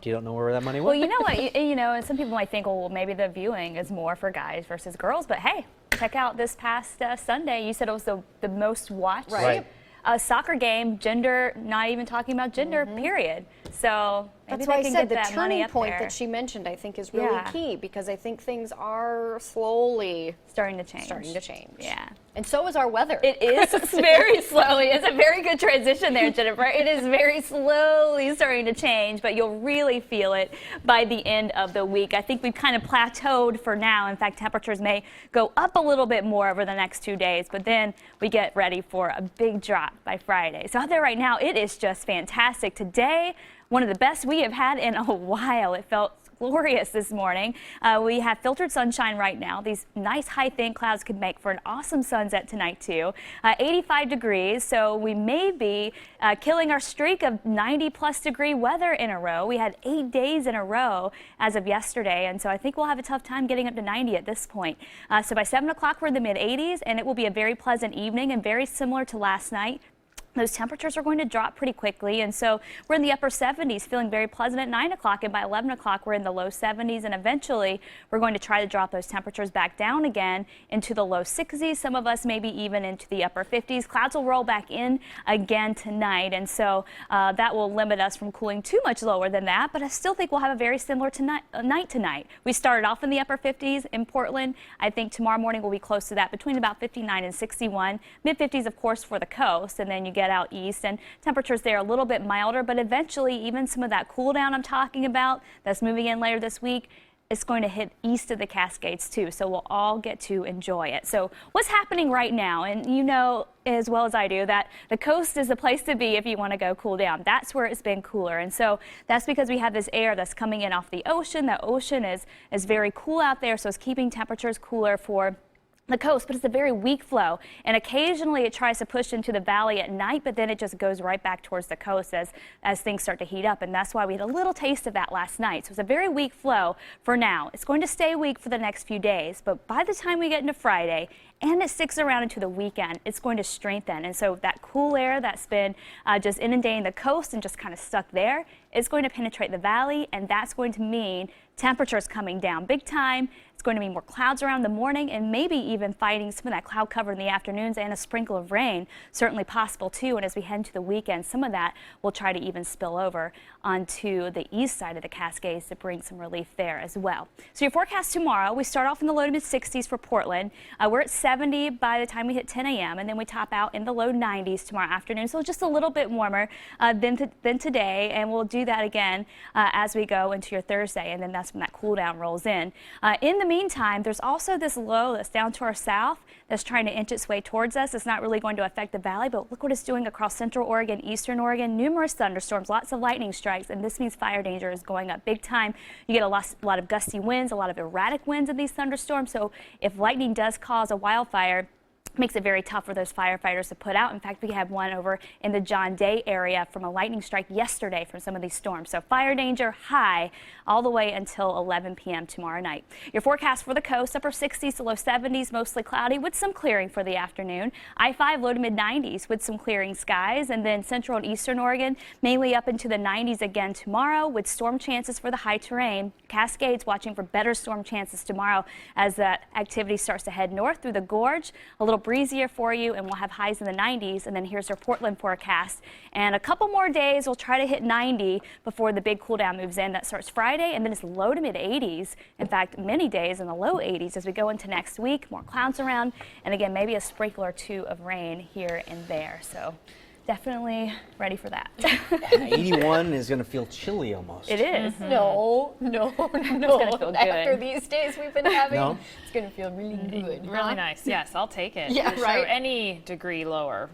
You don't know where that money went. Well, you know what? And some people might think, well, maybe the viewing is more for guys versus girls. But hey, check out this past Sunday. You said it was the most watched soccer game, gender, not even talking about gender, period. So maybe that's why I said the that turning point that she mentioned, I think, is really key, because I think things are slowly starting to change. Yeah. And so is our weather. It is very slowly. It's a very good transition there, Jennifer. It is very slowly starting to change, but you'll really feel it by the end of the week. I think we've kind of plateaued for now. In fact, temperatures may go up a little bit more over the next 2 days, but then we get ready for a big drop by Friday. So out there right now, it is just fantastic. Today, one of the best we have had in a while. It felt glorious this morning. We have filtered sunshine right now. These nice high thin clouds could make for an awesome sunset tonight too. 85 degrees, so we may be killing our streak of 90+ degree weather in a row. We had 8 days in a row as of yesterday, and so I think we'll have a tough time getting up to 90 at this point. So by 7 o'clock we're in the mid 80s, and it will be a very pleasant evening and very similar to last night. Those temperatures are going to drop pretty quickly, and so we're in the upper 70s, feeling very pleasant at 9 o'clock, and by 11 o'clock we're in the low 70s, and eventually we're going to try to drop those temperatures back down again into the low 60s, some of us maybe even into the upper 50s. Clouds will roll back in again tonight, and so that will limit us from cooling too much lower than that, but I still think we'll have a very similar night tonight. We started off in the upper 50s in Portland. I think tomorrow morning will be close to that, between about 59 and 61. Mid 50s, of course, for the coast, and then you get out east and temperatures there a little bit milder, but eventually even some of that cool down I'm talking about that's moving in later this week, it's going to hit east of the Cascades too, so we'll all get to enjoy it. So what's happening right now, and you know as well as I do that the coast is the place to be if you want to go cool down. That's where it's been cooler, and so that's because we have this air that's coming in off the ocean. The ocean is very cool out there, so it's keeping temperatures cooler for the coast, but it's a very weak flow, and occasionally it tries to push into the valley at night, but then it just goes right back towards the coast as things start to heat up, and that's why we had a little taste of that last night. So it's a very weak flow for now. It's going to stay weak for the next few days, but by the time we get into Friday and it sticks around into the weekend, it's going to strengthen, and so that cool air that's been just inundating the coast and just kind of stuck there is going to penetrate the valley, and that's going to mean temperatures coming down big time. It's going to be more clouds around the morning, and maybe even fighting some of that cloud cover in the afternoons, and a sprinkle of rain certainly possible too. And as we head into the weekend, some of that will try to even spill over onto the east side of the Cascades to bring some relief there as well. So your forecast tomorrow, we start off in the low to mid 60s for Portland. We're at 70 by the time we hit 10 a.m. and then we top out in the low 90s tomorrow afternoon. So just a little bit warmer than today, and we'll do that again as we go into your Thursday, and then that's when that cool down rolls in. In the meantime, there's also this low that's down to our south that's trying to inch its way towards us. It's not really going to affect the valley, but look what it's doing across central Oregon, eastern Oregon. Numerous thunderstorms, lots of lightning strikes, and this means fire danger is going up big time. You get a lot of gusty winds, a lot of erratic winds in these thunderstorms, so if lightning does cause a wildfire, makes it very tough for those firefighters to put out. In fact, we had one over in the John Day area from a lightning strike yesterday from some of these storms. So fire danger high all the way until 11 p.m. tomorrow night. Your forecast for the coast, upper 60s to low 70s, mostly cloudy with some clearing for the afternoon. I-5 low to mid 90s with some clearing skies, and then central and eastern Oregon mainly up into the 90s again tomorrow with storm chances for the high terrain. Cascades watching for better storm chances tomorrow as that activity starts to head north through the gorge. A little breezier for you, and we'll have highs in the 90s. And then here's our Portland forecast, and a couple more days we'll try to hit 90 before the big cool down moves in. That starts Friday, and then it's low to mid 80s. In fact, many days in the low 80s as we go into next week. More clouds around, and again maybe a sprinkle or two of rain here and there. So definitely ready for that. 81 is going to feel chilly almost. It is. No. It's gonna feel good. After these days we've been having, No? it's going to feel really good. Really nice. Yes, I'll take it. Yeah, For right? sure. Any degree lower.